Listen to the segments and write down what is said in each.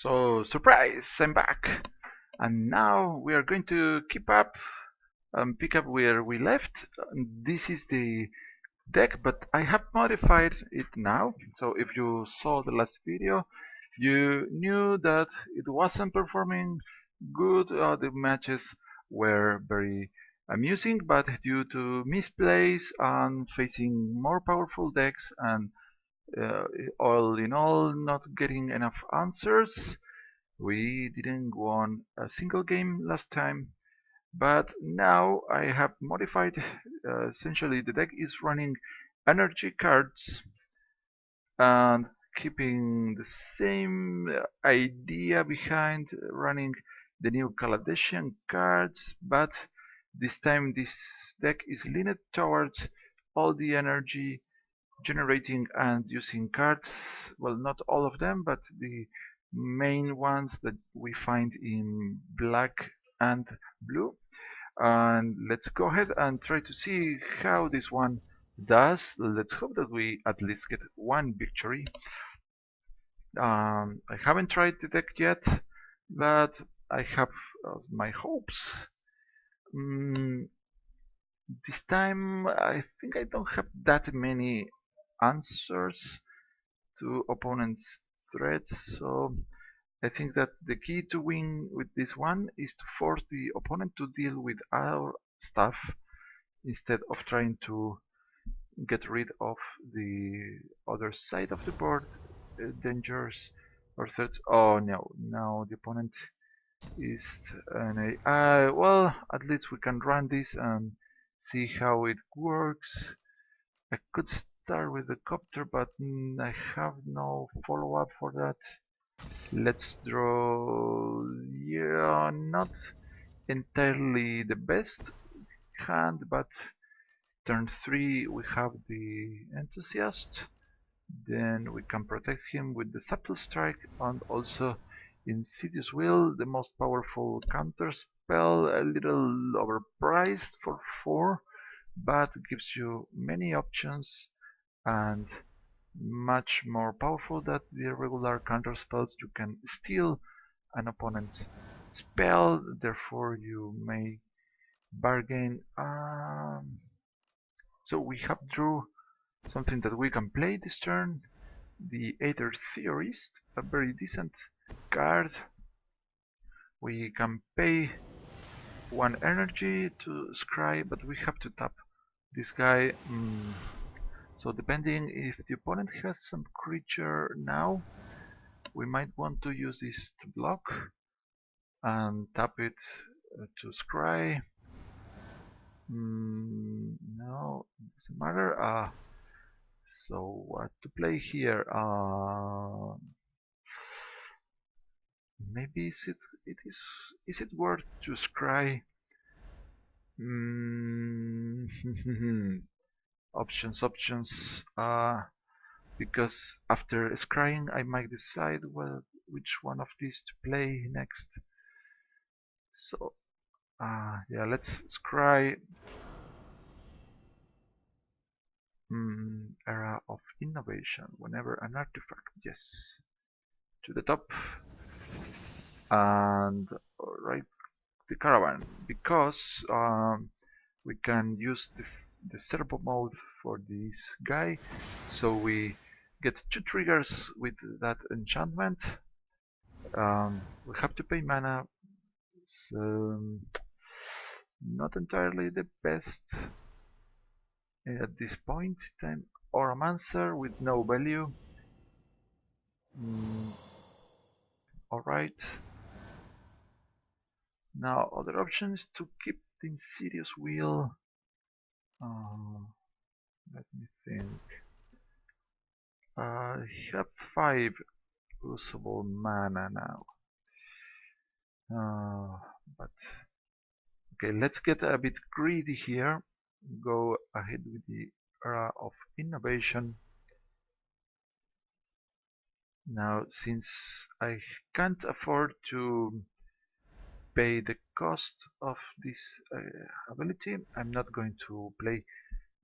So, surprise! I'm back! And now we are going to keep up and pick up where we left. This is the deck, but I have modified it now. So if you saw the last video, you knew that it wasn't performing good. The matches were very amusing, but due to misplays and facing more powerful decks and uh, all in all not getting enough answers, we didn't won a single game last time, but now I have modified. Essentially, the deck is running energy cards and keeping the same idea behind running the new Kaladeshian cards, but this time this deck is leaning towards all the energy generating and using cards. Well, not all of them, but the main ones that we find in black and blue. And let's go ahead and try to see how this one does. Let's hope that we at least get one victory. I haven't tried the deck yet, but I have my hopes. Mm, this time I think I don't have that many answers to opponents' threats, so I think that the key to win with this one is to force the opponent to deal with our stuff instead of trying to get rid of the other side of the board dangers or threats. Oh no, now the opponent is an AI. Well, at least we can run this and see how it works. I could start with the copter, but I have no follow-up for that. Let's draw. Yeah, not entirely the best hand, but turn 3 we have the Enthusiast. Then we can protect him with the Subtle Strike and also Insidious Will, the most powerful counter spell, a little overpriced for 4, but gives you many options and much more powerful than the regular counter spells. You can steal an opponent's spell, therefore you may bargain. So we have drew something that we can play this turn. The Aether Theorist, a very decent card. We can pay 1 energy to scry, but we have to tap this guy. So depending if the opponent has some creature now, we might want to use this to block and tap it to scry. No, doesn't matter. So what to play here? Maybe is it worth to scry? Options. Because after scrying, I might decide which one of these to play next. So yeah, let's scry. Era of innovation. Whenever an artifact, yes, to the top, and right the caravan, because we can use the servo mode for this guy, so we get 2 triggers with that enchantment. We have to pay mana, so not entirely the best at this point in time. Oromancer with no value. Alright. Now other option is to keep the Insidious Wheel. Let me think. I have 5 usable mana now. But okay, let's get a bit greedy here. Go ahead with the era of innovation. Now, since I can't afford to pay the cost of this ability, I'm not going to play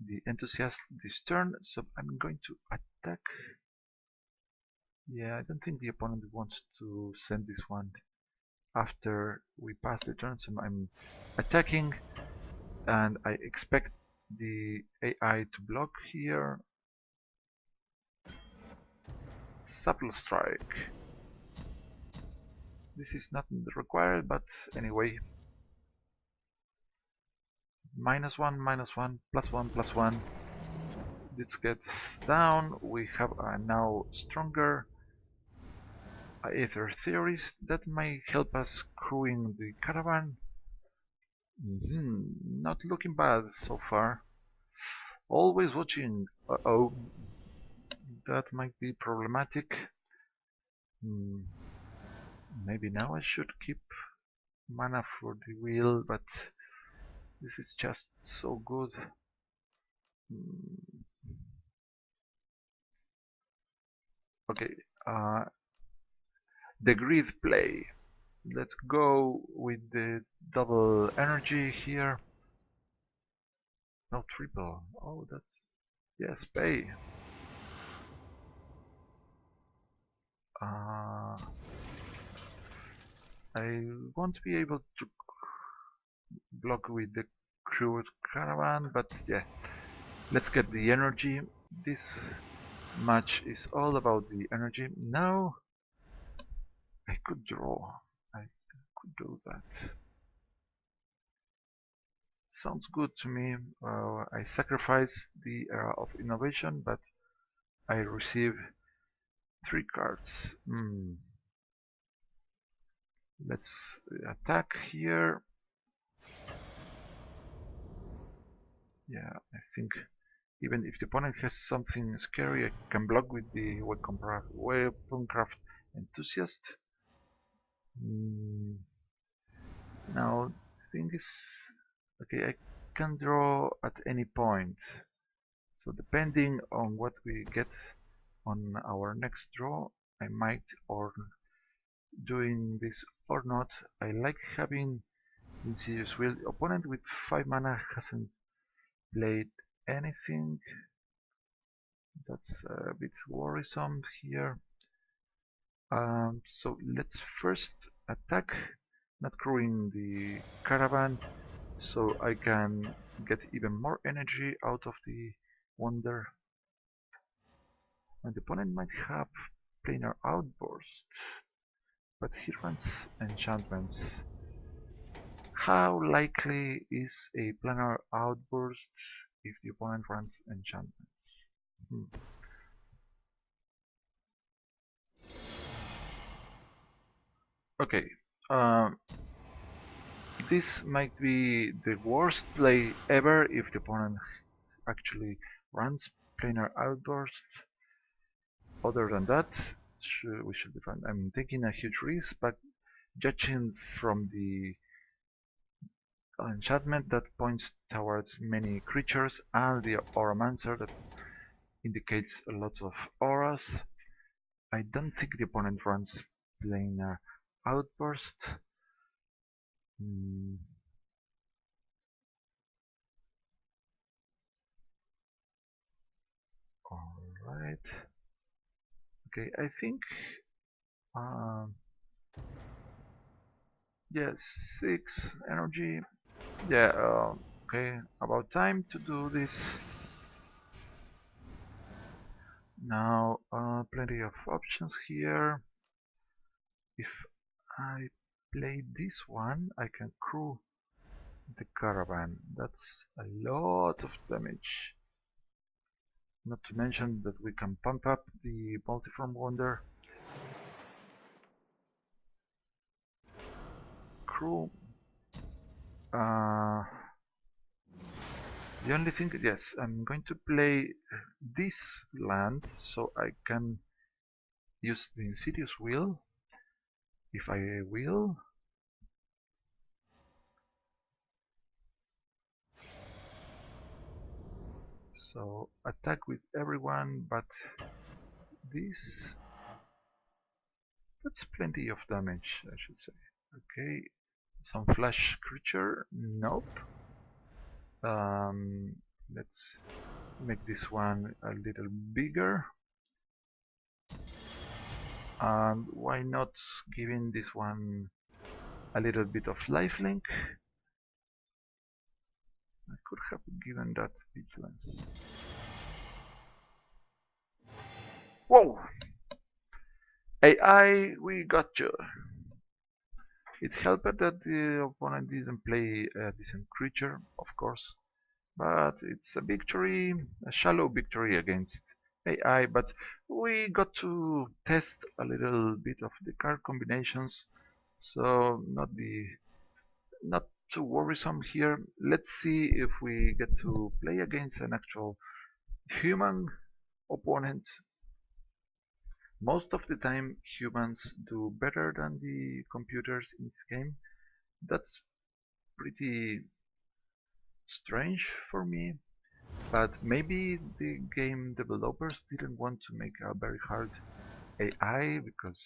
the Enthusiast this turn, so I'm going to attack Yeah, I don't think the opponent wants to send this one after we pass the turn, so I'm attacking and I expect the AI to block here. Subtle strike. This is not required, but anyway. -1, +1, +1. Let's get down. We have a now stronger Aether theories that may help us crewing the caravan. Not looking bad so far. Always watching. Uh-oh. That might be problematic. Hmm. Maybe now I should keep mana for the wheel, but this is just so good. Hmm. Okay, the grid play. Let's go with the double energy here. No triple. Oh, that's yes, pay. Uh, I won't be able to block with the crewed caravan, but yeah, let's get the energy. This match is all about the energy. Now I could draw. I could do that. Sounds good to me. I sacrifice the era of innovation, but I receive 3 cards. Let's attack here. Yeah, I think even if the opponent has something scary, I can block with the Weaponcraft Enthusiast. Now, thing is, okay, I can draw at any point. So depending on what we get on our next draw, I might or doing this or not. I like having Insidious Will. Opponent with 5 mana hasn't played anything. That's a bit worrisome here. So let's first attack, not crewing the caravan, so I can get even more energy out of the wonder. And the opponent might have planar outburst, but he runs enchantments. How likely is a planar outburst if the opponent runs enchantments? Hmm. Okay, um, this might be the worst play ever if the opponent actually runs planar outburst. Other than that, we should be fine. I'm taking a huge risk, but judging from the enchantment that points towards many creatures and the Auramancer that indicates a lot of auras, I don't think the opponent runs planar outburst. Mm, Alright. Okay, I think um, yes, 6 energy. Yeah, okay, about time to do this. Now, plenty of options here. If I play this one, I can crew the caravan. That's a lot of damage. Not to mention that we can pump up the multiform wonder. Crew. Uh, the only thing, yes, I'm going to play this land so I can use the Insidious Will if I will. So attack with everyone, but this, that's plenty of damage, I should say. Okay, some flash creature, nope. Um, let's make this one a little bigger. And why not giving this one a little bit of lifelink? I could have given that vigilance. Whoa! AI, we got you. It helped that the opponent didn't play a decent creature, of course, but it's a victory, a shallow victory against AI, but we got to test a little bit of the card combinations, so not too worrisome here. Let's see if we get to play against an actual human opponent. Most of the time humans do better than the computers in this game. That's pretty strange for me, but maybe the game developers didn't want to make a very hard AI because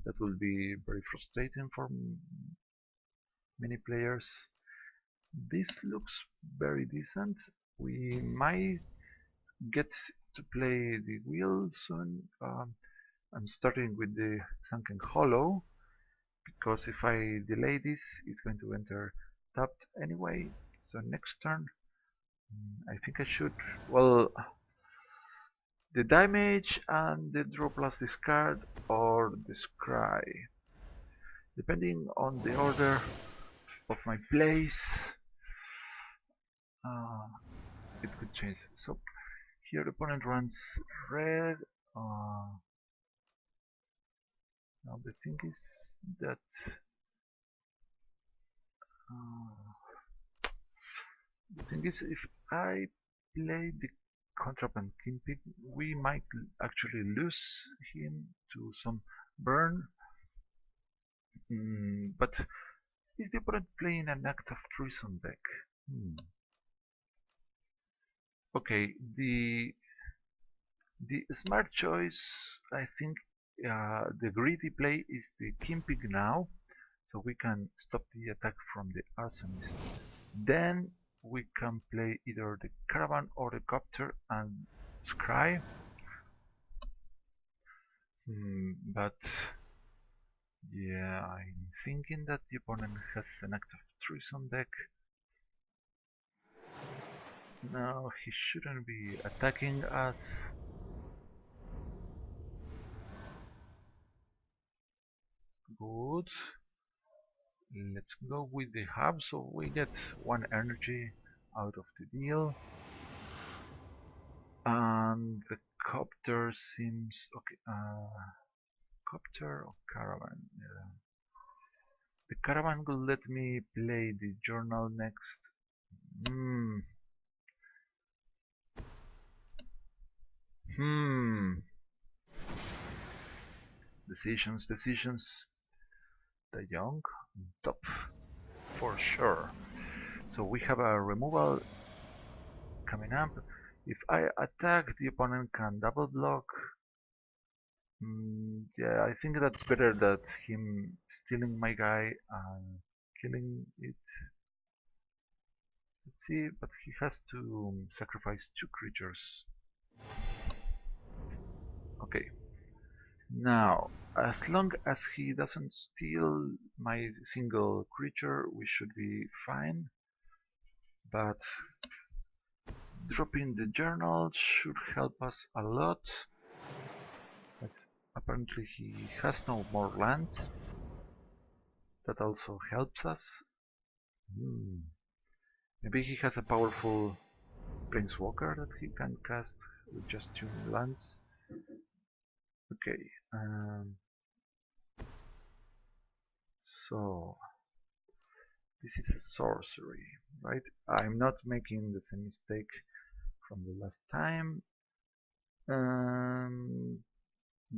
that will be very frustrating for many players. This looks very decent. We might get to play the wheel soon. I'm starting with the Sunken Hollow because if I delay this, it's going to enter tapped anyway. So next turn, I think I should. Well, the damage and the draw plus discard or the scry. Depending on the order of my plays, uh, it could change. So here the opponent runs red. Uh, now the thing is that if I play the contraband kingpin, we might actually lose him to some burn. But is the opponent playing an act of treason deck? Okay, the smart choice, I think, the greedy play is the kingpin now, so we can stop the attack from the arsonist. Then we can play either the caravan or the copter and scry. But yeah, I'm thinking that the opponent has an act of treason deck. No, he shouldn't be attacking us. Good. Let's go with the hub so we get one energy out of the deal. And the copter seems okay. Copter or caravan? Yeah. The caravan will let me play the journal next. Hmm. Hmm. Decisions. The young top for sure. So we have a removal coming up. If I attack, the opponent can double block. Yeah, I think that's better than him stealing my guy and killing it. Let's see, but he has to sacrifice 2 creatures. Okay. Now, as long as he doesn't steal my single creature, we should be fine. But dropping the journal should help us a lot. But apparently he has no more lands. That also helps us. Maybe he has a powerful Planeswalker that he can cast with just 2 lands. Okay, so this is a sorcery, right? I'm not making the same mistake from the last time.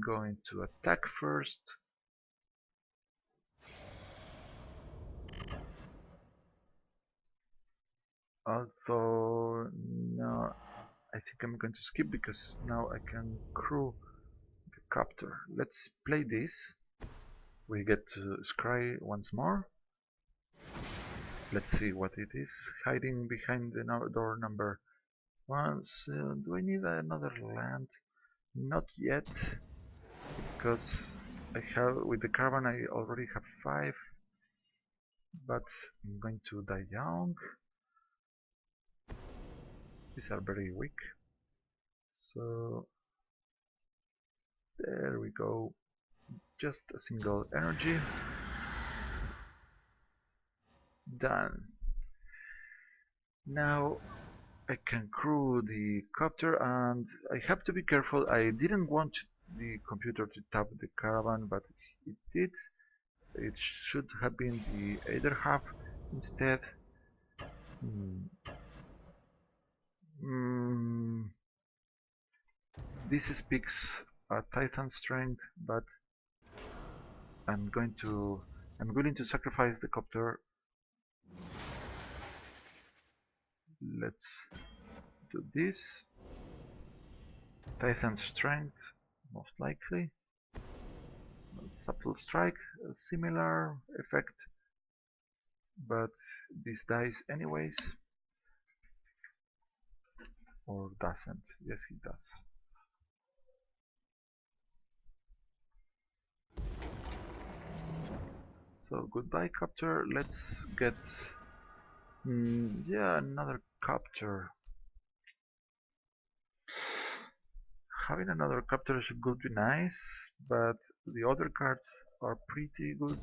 Going to attack first. Although, no, I think I'm going to skip because now I can crew the copter. Let's play this. We get to scry once more. Let's see what it is hiding behind the door number 1. So, do I need another land? Not yet, because I have with the caravan I already have 5, but I'm going to die young. These are very weak. So there we go. Just a single energy. Done. Now I can crew the copter, and I have to be careful. I didn't want the computer to tap the caravan, but it did. It should have been the other half instead. Hmm. Mm, this speaks a Titan strength, but I'm going to I'm willing to sacrifice the copter. Let's do this. Titan strength, most likely. Subtle strike, a similar effect, but this dies anyways, or doesn't. Yes, it does. So goodbye, copter. Let's get yeah, another copter. Having another copter could be nice, but the other cards are pretty good.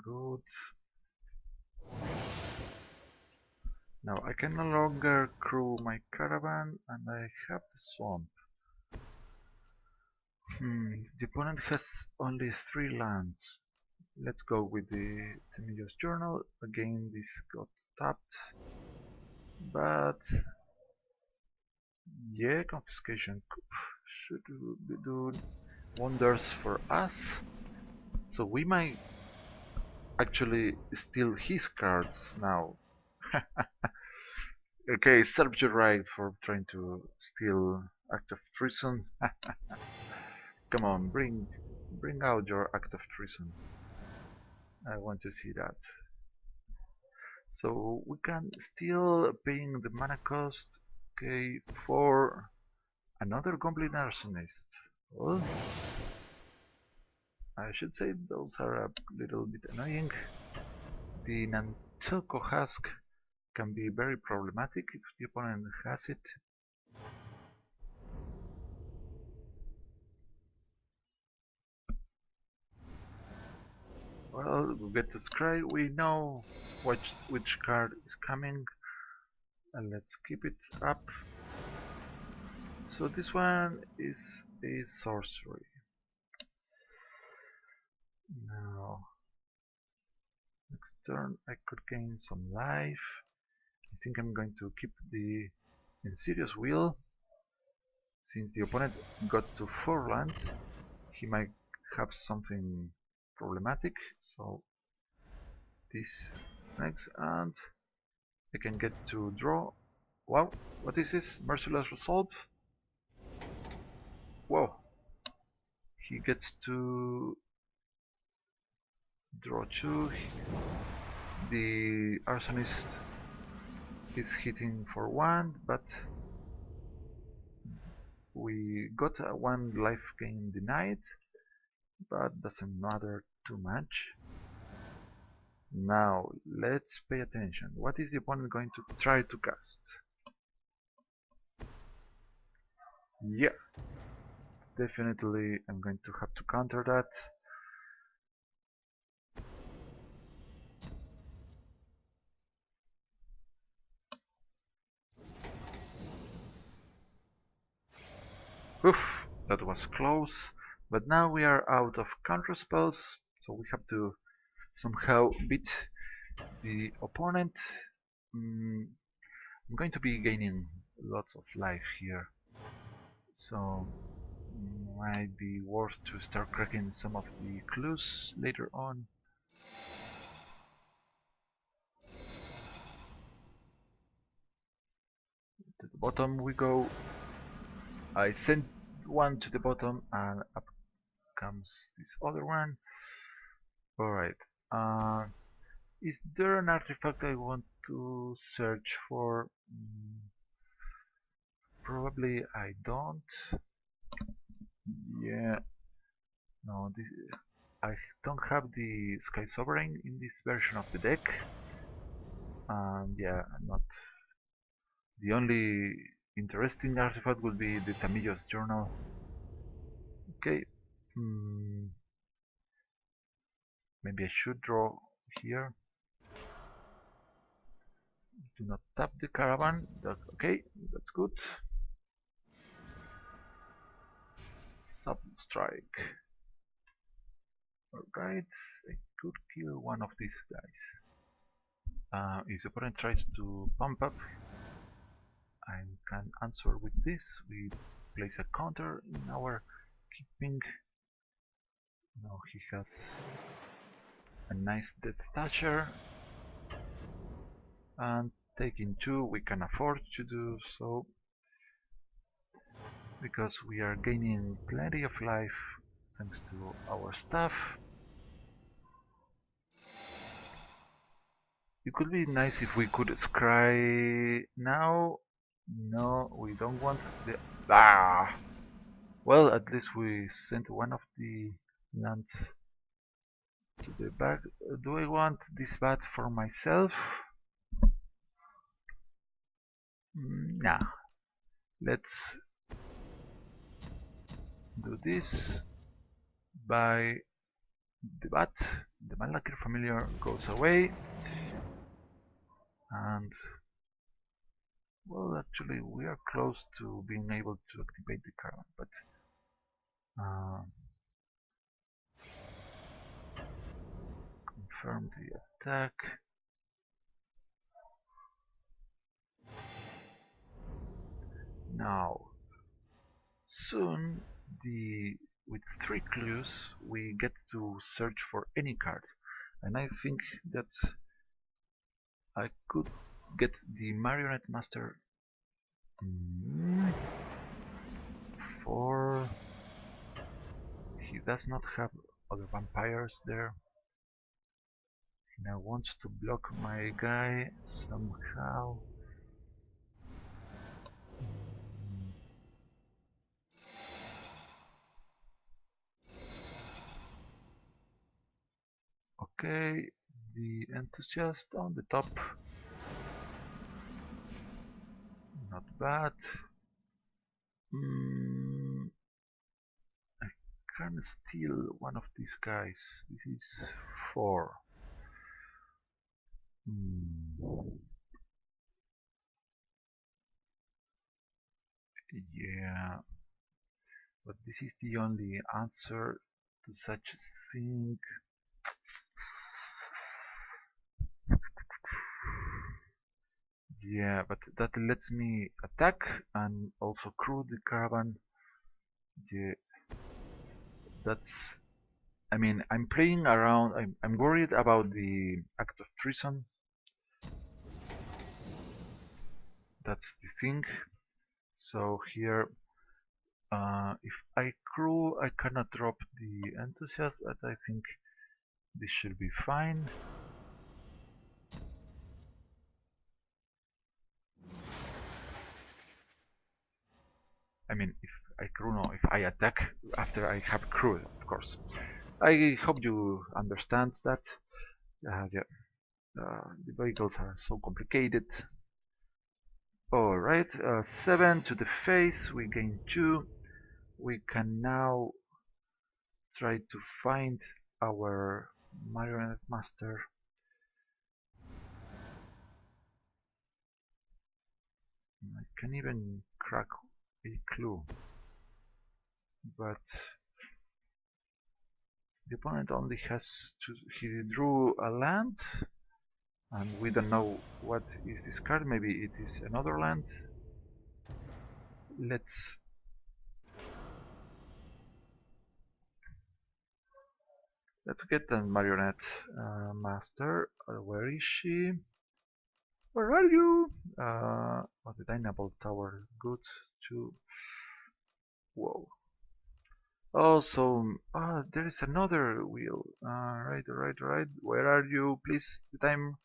Good. Now I can no longer crew my caravan, and I have the swamp. The opponent has only 3 lands. Let's go with the Temios Journal. Again, this got tapped, but yeah, confiscation should do wonders for us. So we might actually steal his cards now. Okay, serve you right for trying to steal act of treason. Come on, bring out your act of treason. I want to see that. So we can still paying the mana cost, okay, for another Goblin Arsonist. Well, I should say those are a little bit annoying. The Nantuko Husk can be very problematic if the opponent has it. Well, we get to scry, we know which card is coming, and let's keep it up. So this one is a sorcery. Now, next turn I could gain some life. I think I'm going to keep the Insidious Wheel. Since the opponent got to 4 lands, he might have something problematic. So this next, and I can get to draw. Wow, what is this? Merciless Resolve? Whoa. He gets to draw 2. The Arsonist is hitting for 1, but we got 1 life gain denied, but doesn't matter too much. Now, let's pay attention. What is the opponent going to try to cast? Yeah, it's definitely I'm going to have to counter that. Oof, that was close. But now we are out of counter spells, so we have to somehow beat the opponent. I'm going to be gaining lots of life here, so might be worth to start cracking some of the clues later on. To the bottom we go. I send one to the bottom, and up comes this other one. Alright, is there an artifact I want to search for? Probably I don't. Yeah, no, I don't have the Sky Sovereign in this version of the deck. And yeah, not the only interesting artifact would be the Tamillo's Journal. Okay, maybe I should draw here. Do not tap the caravan. Okay, that's good. Sub-strike. Alright, I could kill one of these guys. If the opponent tries to pump up, I can answer with this. We place a counter in our keeping. Now he has a nice Death Thatcher, and taking 2 we can afford to do so because we are gaining plenty of life thanks to our stuff. It could be nice if we could scry now. No, we don't want the... Ah! Well, at least we sent one of the lands to the back. Do I want this bat for myself? Nah. Let's do this by the bat. The Malakir familiar goes away. And well, actually we are close to being able to activate the caravan, but confirm the attack. Now, soon with 3 clues we get to search for any card, and I think that I could get the Marionette Master for... He does not have other vampires there. He now wants to block my guy somehow. Okay, the Enthusiast on the top. Not bad. I can steal one of these guys. This is 4. Yeah, but this is the only answer to such a thing. Yeah, but that lets me attack and also crew the caravan. Yeah, that's... I mean, I'm playing around. I'm worried about the act of treason. That's the thing. So here, if I crew, I cannot drop the Enthusiast, but I think this should be fine. I mean, if I crew, no, if I attack after I have crewed, of course. I hope you understand that. Yeah, the vehicles are so complicated. Alright, 7 to the face, we gain 2. We can now try to find our Marionette Master. I can even crack a clue, but the opponent only has to... He drew a land, and we don't know what is this card. Maybe it is another land. Let's get the Marionette Master. Where is she? Where are you? Oh, the Dynable Tower. Good to... Whoa. Oh, so there is another wheel. Right. Where are you? Please, the time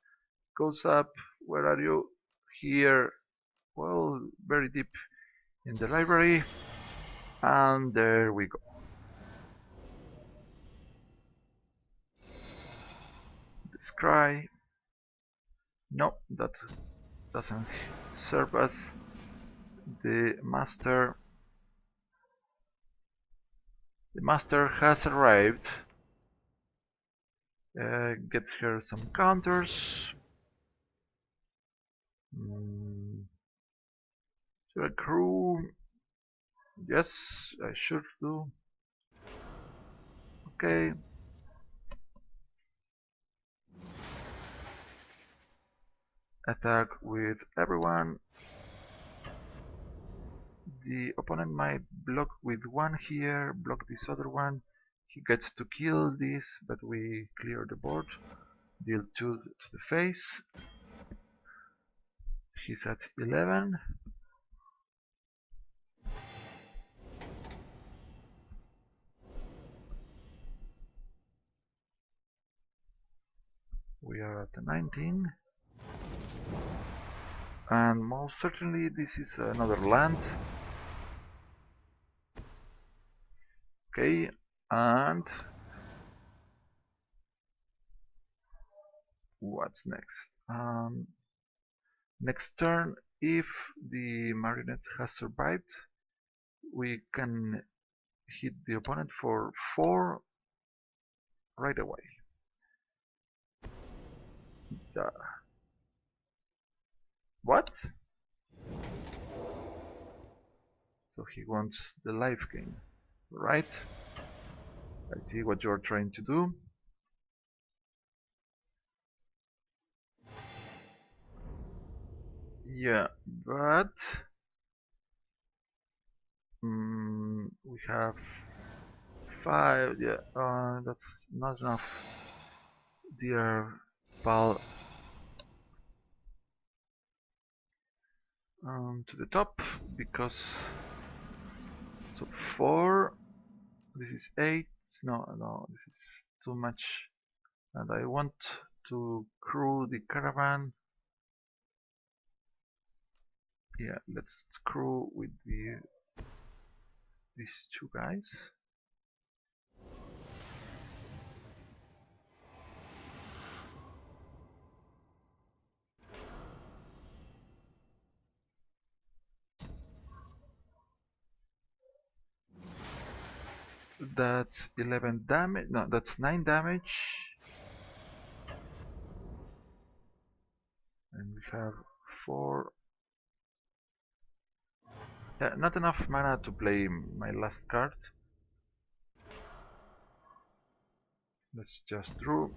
goes up. Where are you? Here. Well, very deep in the library, and there we go. The scry. No, that doesn't serve us. The master has arrived. Get her some counters. To a crew. Yes, I should do. Okay. Attack with everyone. The opponent might block with one here, block this other one. He gets to kill this, but we clear the board. Deal 2 to the face. He's at 11. We are at 19. And most certainly this is another land. Okay, and what's next? Next turn, if the marionette has survived, we can hit the opponent for 4 right away. What? So he wants the life gain, right? I see what you're trying to do. Yeah, but we have 5. Yeah, that's not enough, dear pal. To the top, because so 4. This is 8. No, this is too much, and I want to crew the caravan. Yeah, let's crew with these 2 guys. That's 11 damage. No, that's 9 damage. And we have 4. Yeah, not enough mana to play my last card. Let's just draw.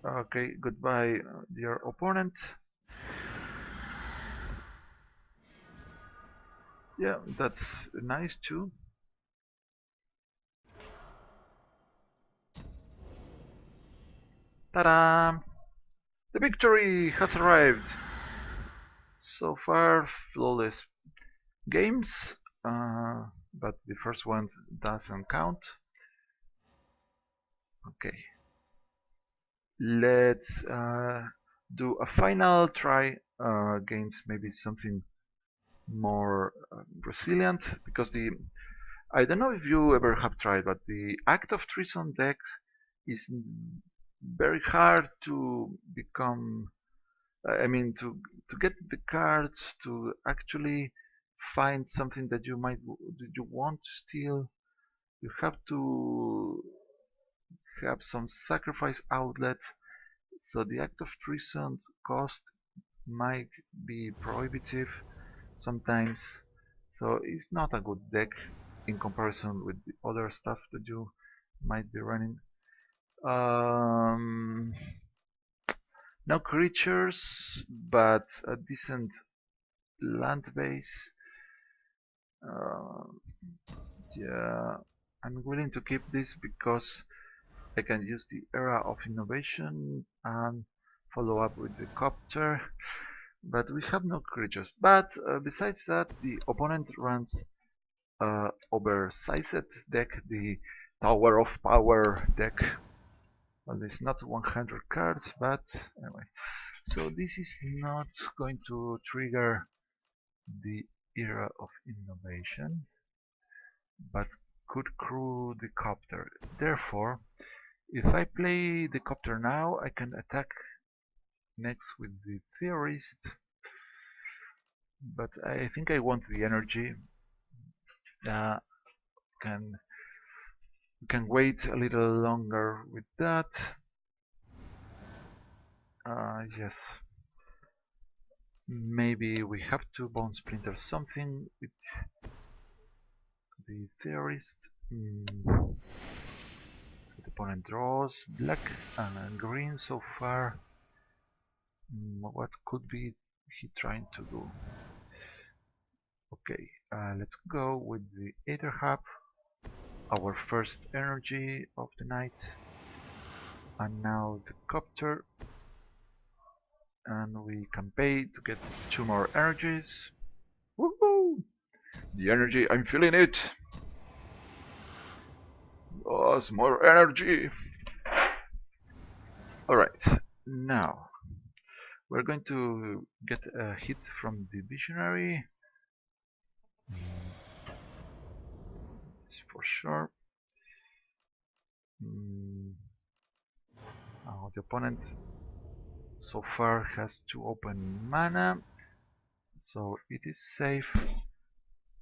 Okay, goodbye, dear opponent. Yeah, that's nice too. Ta-da! The victory has arrived! So far, flawless games, but the first one doesn't count. Okay. Let's do a final try against maybe something more resilient, because I don't know if you ever have tried, but the Act of Treason deck is very hard to become. I mean, to get the cards to actually find something that you want to steal. You have to have some sacrifice outlet. So the Act of Treason cost might be prohibitive sometimes. So it's not a good deck in comparison with the other stuff that you might be running. No creatures, but a decent land base. Yeah, I'm willing to keep this because I can use the Era of Innovation and follow up with the Copter. But we have no creatures. But besides that, the opponent runs oversized deck, the Tower of Power deck. Well, it's not 100 cards, but anyway. So this is not going to trigger the era of innovation, but could crew the copter. Therefore, if I play the copter now, I can attack next with the theorist, but I think I want the energy. Uh, can can wait a little longer with that. Yes, maybe we have to bone splinter something with the theorist. The opponent draws black and green so far. What could be he trying to do? Okay, let's go with the Aether Hub, our first energy of the night, and now the Copter, and we can pay to get 2 more energies. Woohoo! The energy, I'm feeling it! Oh, some more energy! Alright, now we're going to get a hit from the Visionary. For sure. Now the opponent so far has 2 open mana, so it is safe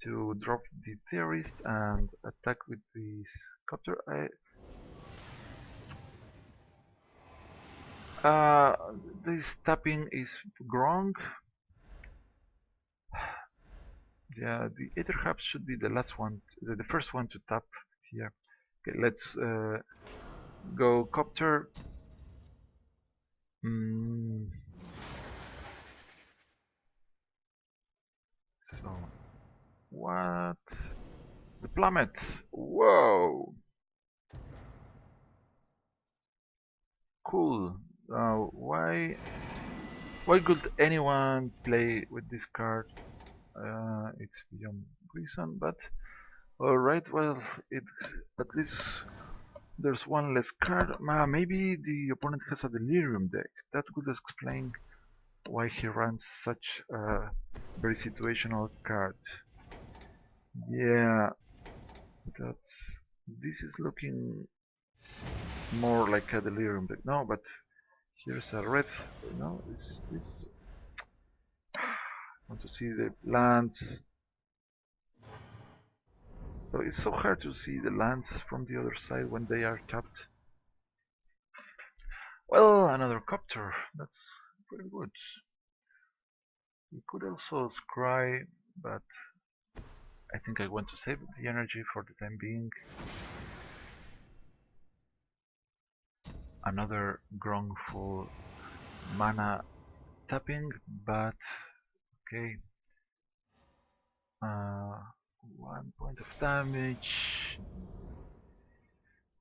to drop the theorist and attack with this copter. This tapping is wrong. Yeah, the Aether Hub should be the last one, the first one to tap here. Okay, let's go copter. So what? The plummet. Whoa. Cool. Why could anyone play with this card? It's beyond reason, but alright, well, at least there's one less card. Maybe the opponent has a Delirium deck. That would explain why he runs such a very situational card. Yeah, this is looking more like a Delirium deck. No, but here's a red. No, this. Want to see the lands. So it's so hard to see the lands from the other side when they are tapped. Well, another copter. That's pretty good. We could also scry, but I think I want to save the energy for the time being. Another Grongful mana tapping, but okay. 1 point of damage.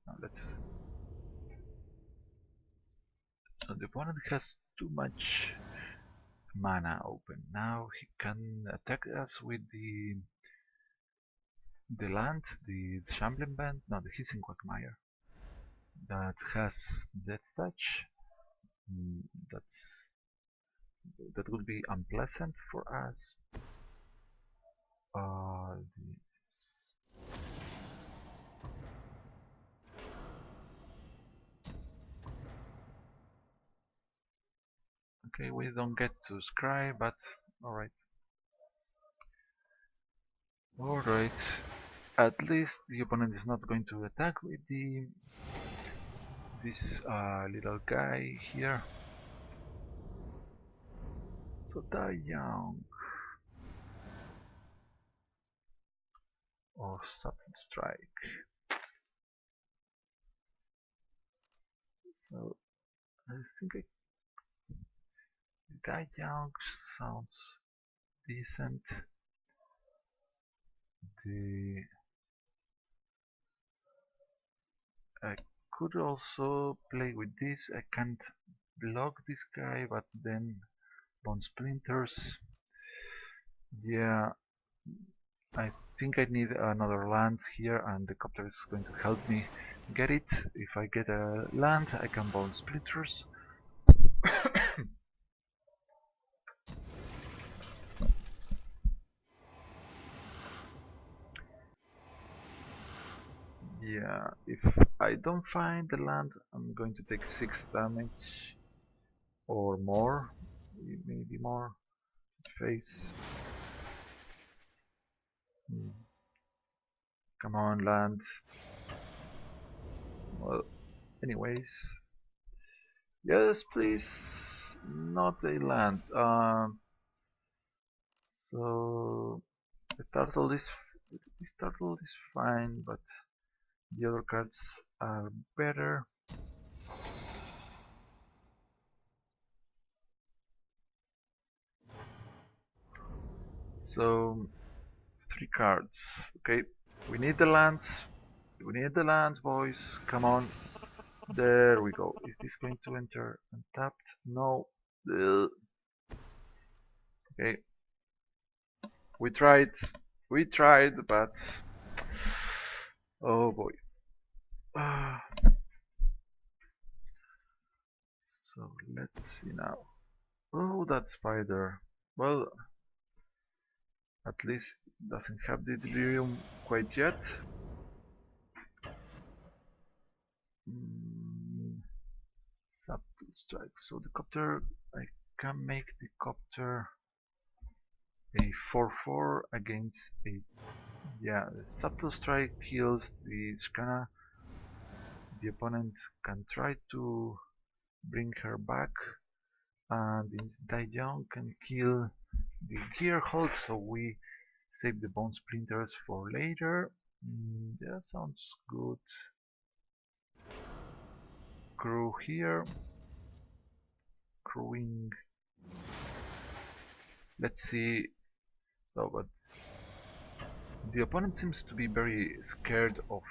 Now let's. The opponent has too much mana open. Now he can attack us with the land, the Shambling Band, no, the Hissing Quagmire. That has Death Touch. That would be unpleasant for us. Okay, we don't get to scry, but alright. Alright. At least the opponent is not going to attack with this little guy here. So die young. Or Sudden Strike. So I think Die Young sounds decent. I could also play with this. I can't block this guy, but then Bone Splinters. Yeah, I think I need another land here, and the copter is going to help me get it. If I get a land, I can Bone Splinters. Yeah, if I don't find the land, I'm going to take 6 damage or more, maybe more. Face. Hmm. Come on, land. Well, anyways, yes, please, not a land. So the turtle is this turtle is fine, but the other cards are better. So 3 cards. Okay, we need the lands. We need the lands, boys. Come on. There we go. Is this going to enter untapped? No. Ugh. Okay. We tried. We tried, but oh boy. So let's see now. Oh, that spider. Well, at least it doesn't have the delirium quite yet. Mm, subtle strike. So the copter, I can make the copter a 4/4 against a. Yeah, the subtle strike kills the Skana. The opponent can try to bring her back, and Daejeon can kill the Gear Hulk, so we save the Bone Splinters for later. That sounds good. Crew here. Crewing. Let's see. Oh, but the opponent seems to be very scared of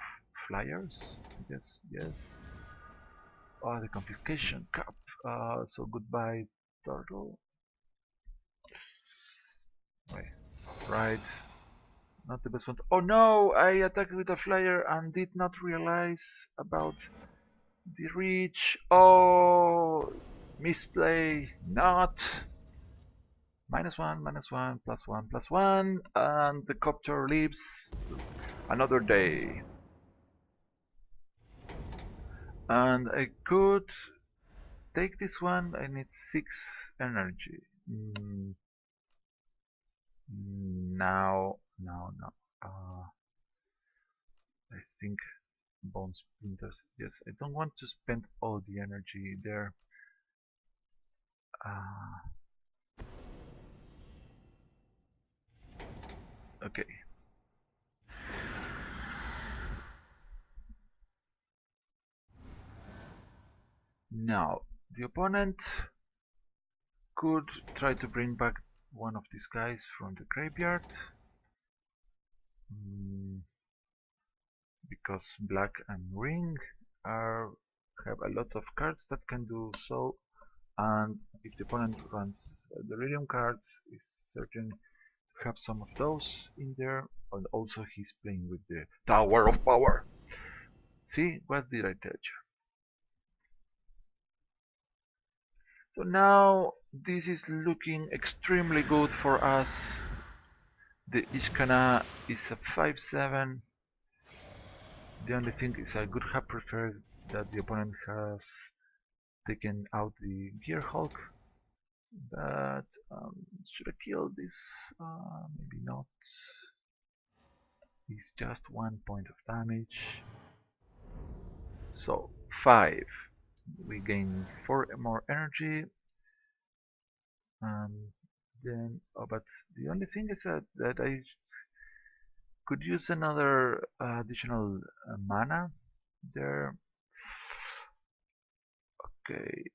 flyers. Yes, yes. Oh, the Confiscation Cup. So goodbye, Turtle. Wait, right. Not the best one. Oh no! I attacked with a flyer and did not realize about the reach. Oh, misplay. Not. -1, -1, +1, +1, and the copter lives another day. And I could take this one. I need 6 energy. Now, no. I think Bone Splinters. Yes, I don't want to spend all the energy there. Okay. Now, the opponent could try to bring back one of these guys from the graveyard. Because Black and Ring have a lot of cards that can do so, and if the opponent runs Delirium cards, is certain to have some of those in there, and also he's playing with the Tower of Power. See, what did I tell you? So now this is looking extremely good for us. The Ishkana is a 5/7. The only thing is I would have preferred that the opponent has taken out the Gear Hulk, but should I kill this? Maybe not. It's just 1 point of damage. So 5. We gain 4 more energy. And then, oh, but the only thing is that I could use another additional mana there. Okay.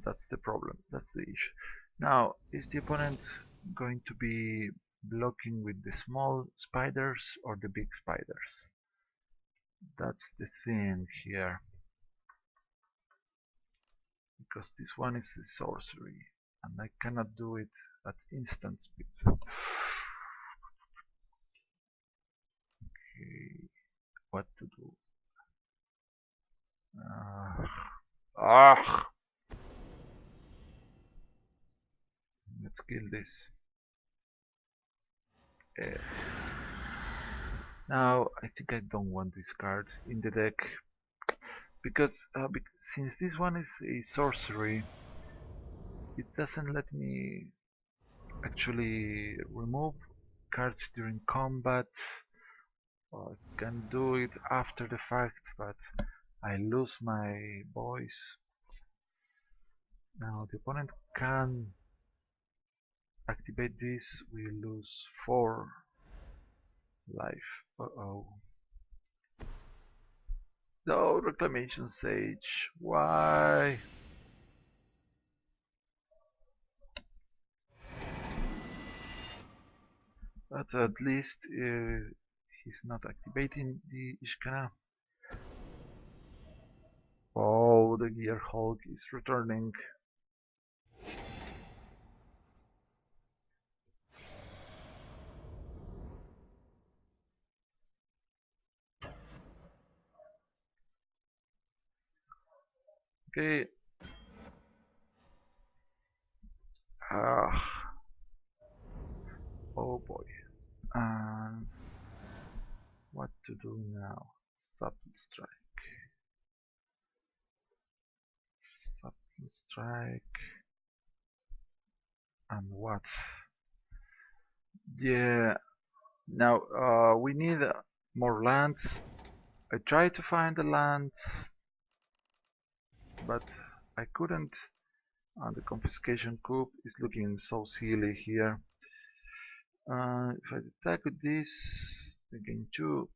That's the problem. That's the issue. Now, is the opponent going to be blocking with the small spiders or the big spiders? That's the thing here. Because this one is a sorcery, and I cannot do it at instant speed. Okay, what to do? Ah, let's kill this. Now I think I don't want this card in the deck because since this one is a sorcery, it doesn't let me actually remove cards during combat. I can do it after the fact, but I lose my voice. Now the opponent can activate this, we lose 4 life. Uh-oh. No, Reclamation Sage. Why? But at least he's not activating the Ishkana. Oh, the Gear Hulk is returning. Okay. Ah. Oh boy. And what to do now? Subtle Strike. Subtle Strike. And what? Yeah. Now we need more lands. I tried to find the lands, but I couldn't. And the confiscation coup is looking so silly here. If I attack with this, again 2.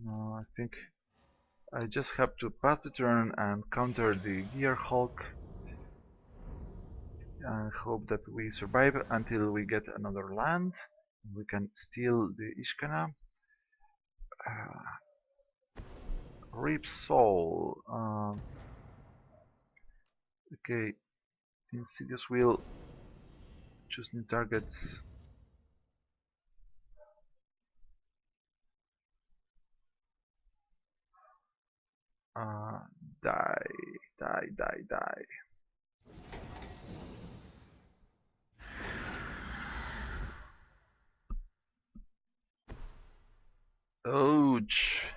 No, I think I just have to pass the turn and counter the Gear Hulk and hope that we survive until we get another land. We can steal the Ishkana. Rip Soul. Okay, Insidious Wheel. Choose new targets. Uh, die, die, die, die. Ouch.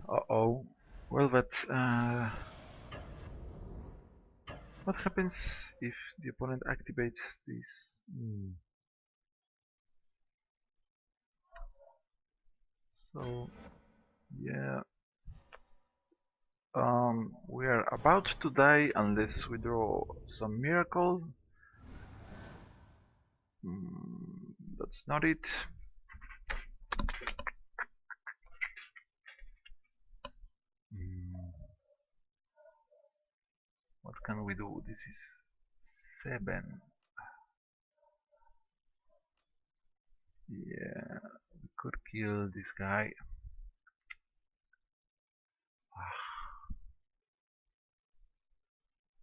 Uh-oh. Well, but what happens if the opponent activates this? So, yeah. We are about to die unless we draw some miracle. That's not it. What can we do? This is 7. Yeah, we could kill this guy.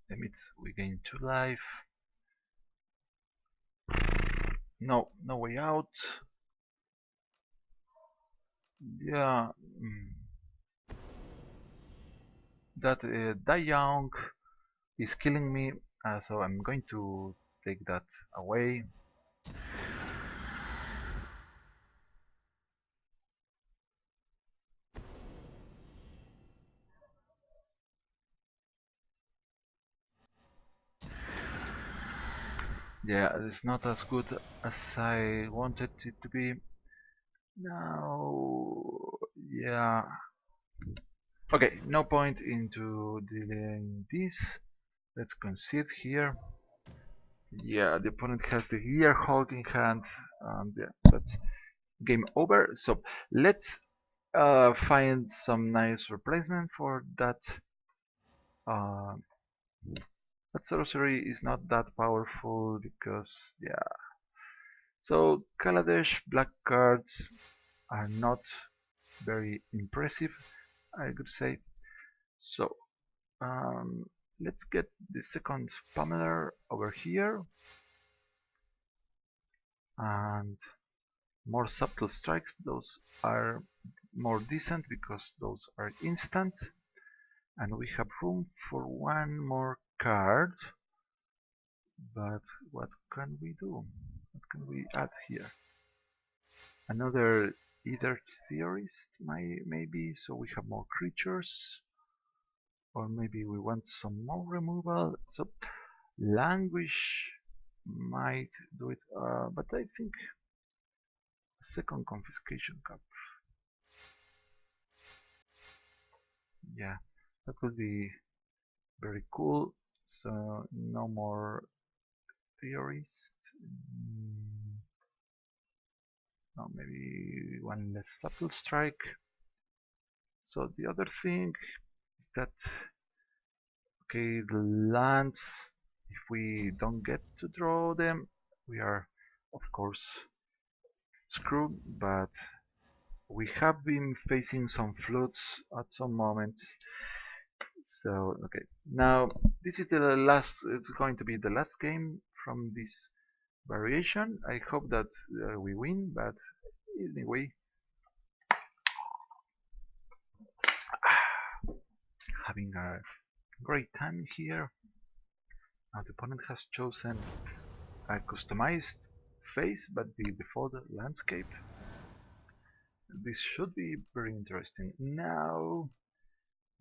Damn it, we gain 2 life. No, no way out. Yeah, that Young is killing me, so I'm going to take that away. Yeah, it's not as good as I wanted it to be. Now, yeah. Okay, no point into dealing this. Let's concede here. Yeah, the opponent has the Gear Hulk in hand, and yeah, that's game over. So let's find some nice replacement for that. Uh, that sorcery is not that powerful because yeah. So Kaladesh black cards are not very impressive, I could say. So let's get the second pummeler over here. and more subtle strikes. Those are more decent because those are instant, and we have room for one more card. But what can we do? What can we add here? Another Ether Theorist, maybe, so we have more creatures. Or maybe we want some more removal. So Languish might do it, but I think a second Confiscation Cup. Yeah, that would be very cool. So no more Theorist. No, maybe one less Subtle Strike. So the other thing is that, okay, the lands, if we don't get to draw them, we are of course screwed, but we have been facing some floods at some moments. So okay, now this is the last, it's going to be the last game from this variation. I hope that we win, but anyway, having a great time here. Now the opponent has chosen a customized face, but the default landscape. This should be very interesting. Now,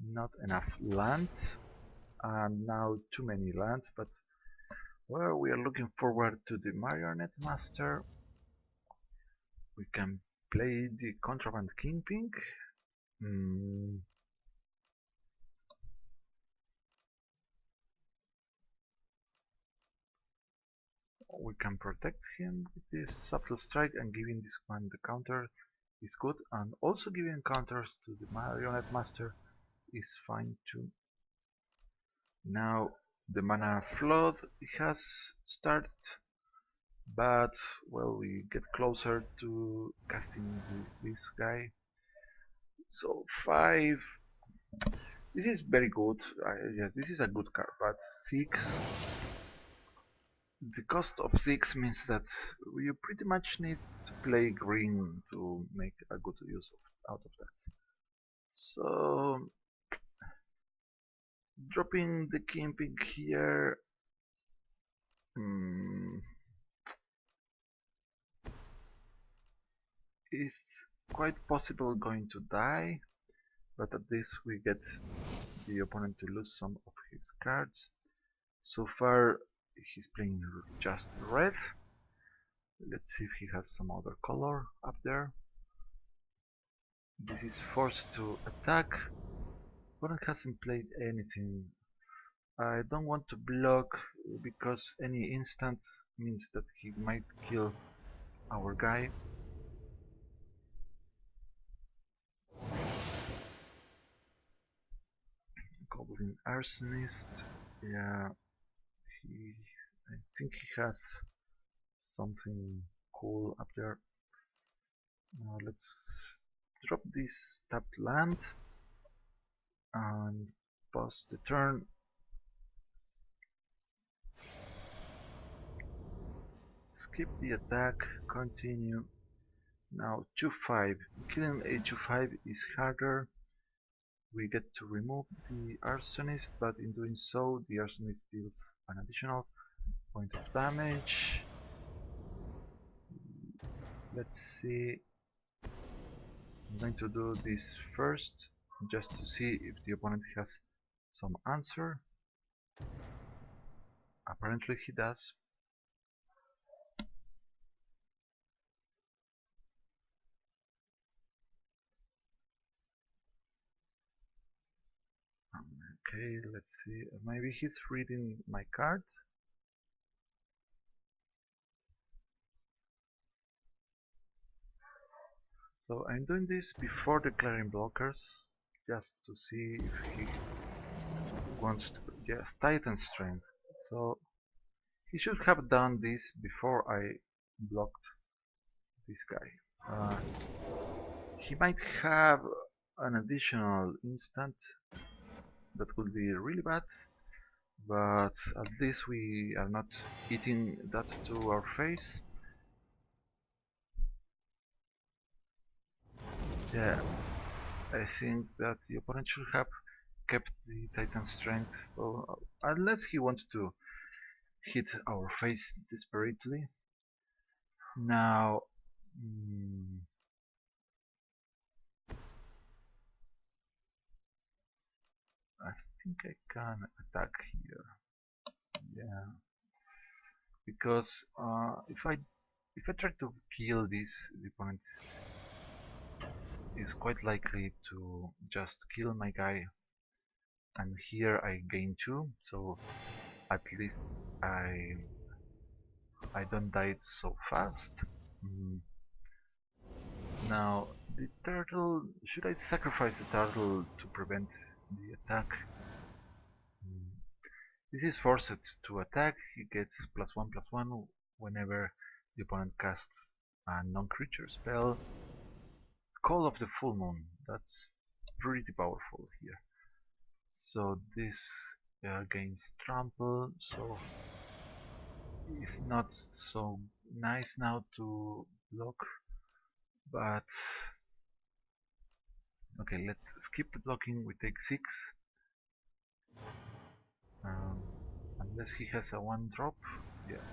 not enough lands, and now too many lands, but well, we are looking forward to the Marionette Master. We can play the Contraband Kingpin. Mm, we can protect him with this Subtle Strike, and giving this one the counter is good, and also giving counters to the Marionette Master is fine too. Now the mana flood has started, but well, we get closer to casting this guy. So 5. This is very good. Yes, this is a good card, but 6. The cost of 6 means that you pretty much need to play green to make a good use out of that. So dropping the Kingpin here. Mm, is quite possible going to die, but at least we get the opponent to lose some of his cards. So far he's playing just red. Let's see if he has some other color up there. This is forced to attack. Opponent hasn't played anything. I don't want to block because any instant means that he might kill our guy. Goblin Arsonist. Yeah, I think he has something cool up there. Now let's drop this tapped land and pause the turn. Skip the attack, continue. Now 2-5. Killing a 2-5 is harder. We get to remove the Arsonist, but in doing so, the Arsonist deals an additional point of damage. Let's see. I'm going to do this first, just to see if the opponent has some answer. Apparently he does. Okay, let's see. Maybe he's reading my card. So I'm doing this before declaring blockers, just to see if he wants to. Yes, Titan Strength. So he should have done this before I blocked this guy. He might have an additional instant that would be really bad, but at least we are not eating that to our face. Yeah, I think that the opponent should have kept the Titan strength, well, unless he wants to hit our face desperately. Now, mm, I think I can attack here. Yeah, because if I try to kill this, the opponent is quite likely to just kill my guy, and here I gain 2, so at least I I don't die so fast. Mm, Now the turtle, should I sacrifice the turtle to prevent the attack? Mm, This is forced to attack. He gets +1/+1 whenever the opponent casts a non-creature spell. Call of the Full Moon. That's pretty powerful here. So this gains trample, so it's not so nice now to block, but okay, let's skip the blocking. We take 6, um, unless he has a 1-drop. Yeah.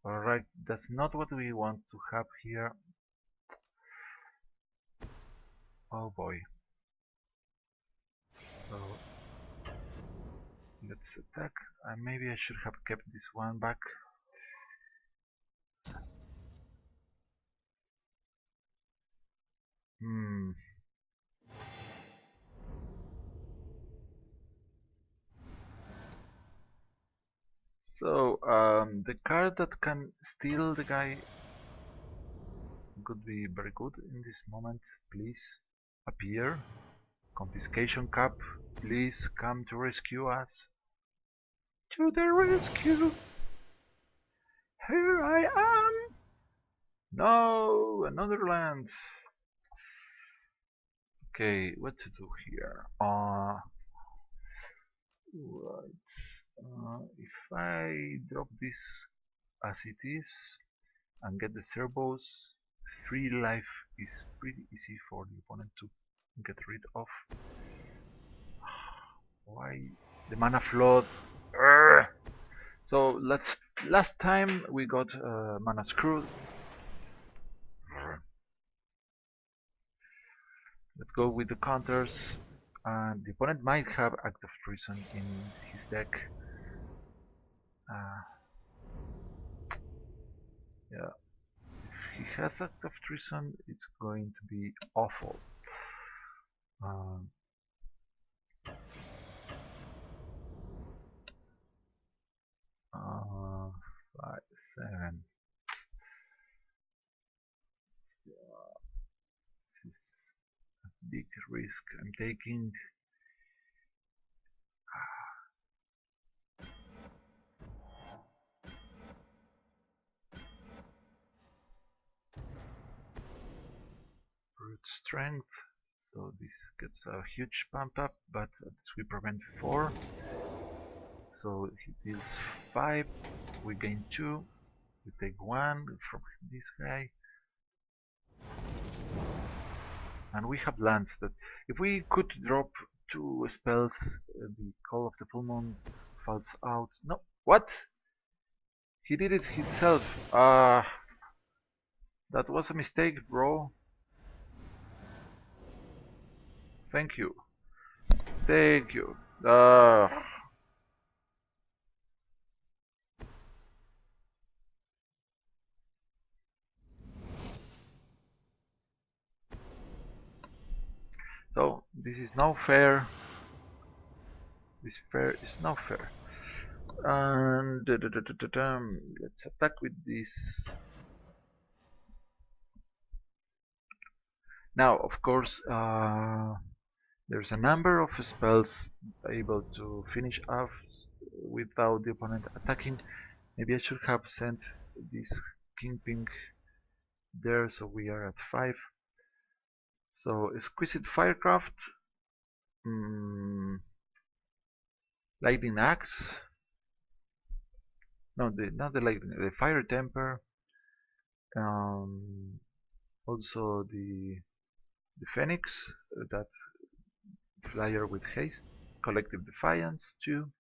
Alright, that's not what we want to have here. Oh boy. So let's attack. Maybe I should have kept this one back. Hmm. So the card that can steal the guy could be very good in this moment. Please appear. Confiscation Cup, please come to rescue us. To the rescue! Here I am! No, another land. Okay, what to do here? Right. If I drop this as it is and get the servos, 3 life is pretty easy for the opponent to get rid of. Why the mana flood? Urgh! So last time we got mana screwed. Let's go with the counters. The opponent might have Act of Treason in his deck. Uh, yeah, if he has Act of Treason, it's going to be awful. Um, 5, 7. This is a big risk I'm taking. Brute Strength. So this gets a huge pump up, but we prevent 4. So he deals 5. We gain 2. We take 1 from this guy. And we have lands that if we could drop 2 spells, the Call of the Full Moon falls out. No, what? He did it himself. That was a mistake, bro. Thank you. Thank you. So this is now fair. This fair is now fair. And let's attack with this. Now, of course, there's a number of spells able to finish off without the opponent attacking. Maybe I should have sent this Kingpin there, so we are at 5. So Exquisite Firecraft, mm, Lightning Axe. No, not the lightning, the Fire Temper. Also the the Phoenix, that flyer with haste, collective defiance too.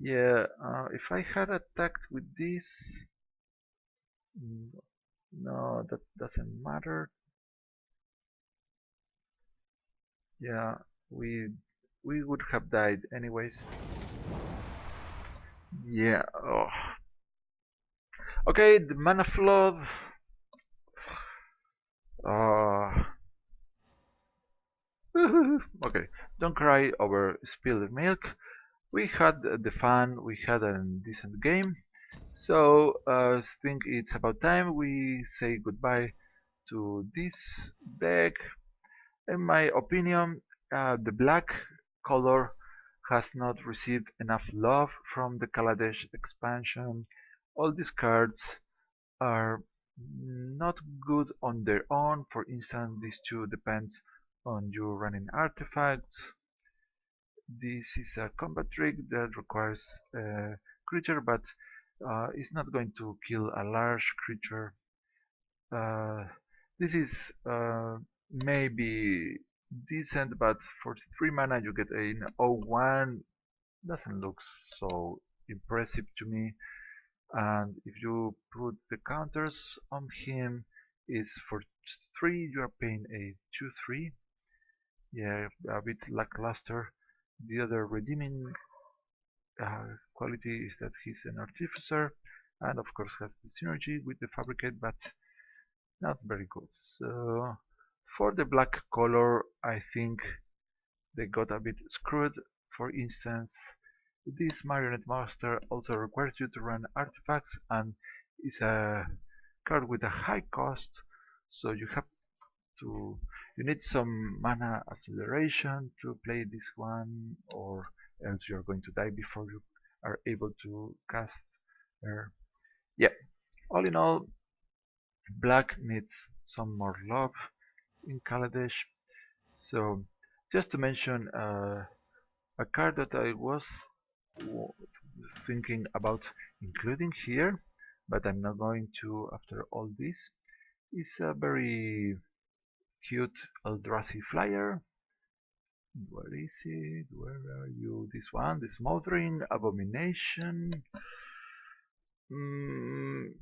Yeah, if I had attacked with this, mm, no, that doesn't matter. Yeah, we we would have died anyways. Yeah. Oh. Okay, the mana flood. Uh, okay, don't cry over spilled milk. We had the fun. We had a decent game. So I think it's about time we say goodbye to this deck. In my opinion, the black color has not received enough love from the Kaladesh expansion. All these cards are not good on their own. For instance, these two depends on you running artifacts. This is a combat trick that requires a creature, but it's not going to kill a large creature. Uh, this is maybe decent, but for 3 mana you get an 0-1. Doesn't look so impressive to me. And if you put the counters on him, is for 3 you are paying a 2-3. Yeah, a bit lackluster. The other redeeming quality is that he's an artificer, and of course has the synergy with the fabricate, but not very good. So for the black color, I think they got a bit screwed. For instance, this marionette master also requires you to run artifacts and is a card with a high cost, so you need some mana acceleration to play this one, or else you're going to die before you are able to cast her. Yeah, all in all, black needs some more love in Kaladesh. So just to mention a card that I was thinking about including here, but I'm not going to after all this, is a very cute Eldrazi flyer. Where is it? Where are you? This one, the Smothering Abomination. Mm,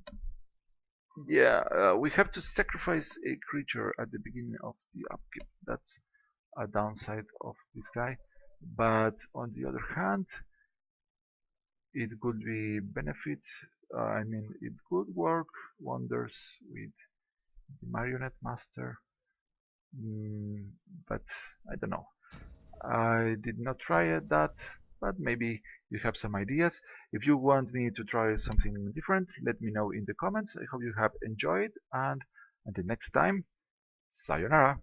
yeah, we have to sacrifice a creature at the beginning of the upkeep. That's a downside of this guy. But on the other hand, it could be benefit. I mean, it could work wonders with the Marionette Master. Mm, but I don't know. I did not try that, but maybe you have some ideas. If you want me to try something different, let me know in the comments. I hope you have enjoyed, and until next time, sayonara.